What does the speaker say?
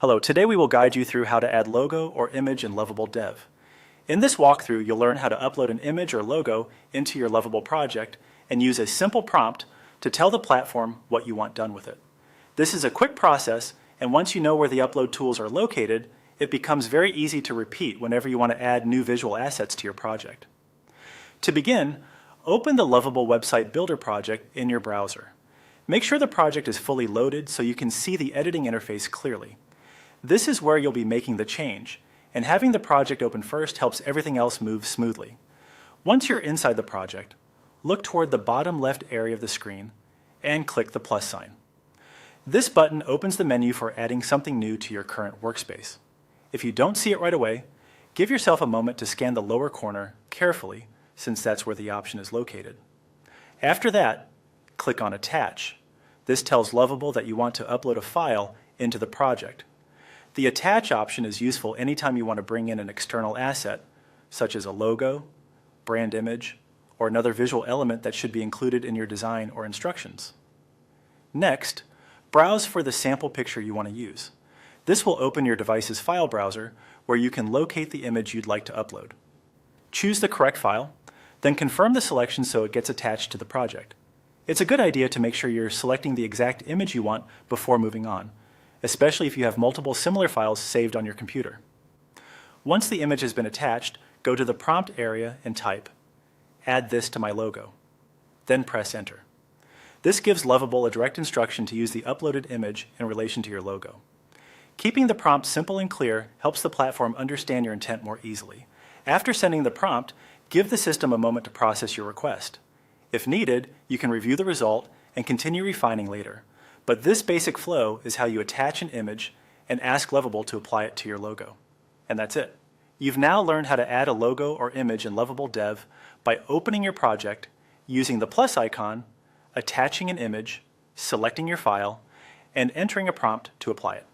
Hello, today we will guide you through how to add logo or image in Lovable Dev. In this walkthrough, you'll learn how to upload an image or logo into your Lovable project and use a simple prompt to tell the platform what you want done with it. This is a quick process, and once you know where the upload tools are located, it becomes very easy to repeat whenever you want to add new visual assets to your project. To begin, open the Lovable Website Builder project in your browser. Make sure the project is fully loaded so you can see the editing interface clearly. This is where you'll be making the change, and having the project open first helps everything else move smoothly. Once you're inside the project, look toward the bottom left area of the screen and click the plus sign. This button opens the menu for adding something new to your current workspace. If you don't see it right away, give yourself a moment to scan the lower corner carefully, since that's where the option is located. After that, click on Attach. This tells Lovable that you want to upload a file into the project. The Attach option is useful anytime you want to bring in an external asset, such as a logo, brand image, or another visual element that should be included in your design or instructions. Next, browse for the sample picture you want to use. This will open your device's file browser, where you can locate the image you'd like to upload. Choose the correct file, then confirm the selection so it gets attached to the project. It's a good idea to make sure you're selecting the exact image you want before moving on, especially if you have multiple similar files saved on your computer. Once the image has been attached, go to the prompt area and type, "Add this to my logo." Then press Enter. This gives Lovable a direct instruction to use the uploaded image in relation to your logo. Keeping the prompt simple and clear helps the platform understand your intent more easily. After sending the prompt, give the system a moment to process your request. If needed, you can review the result and continue refining later. But this basic flow is how you attach an image and ask Lovable to apply it to your logo. And that's it. You've now learned how to add a logo or image in Lovable Dev by opening your project, using the plus icon, attaching an image, selecting your file, and entering a prompt to apply it.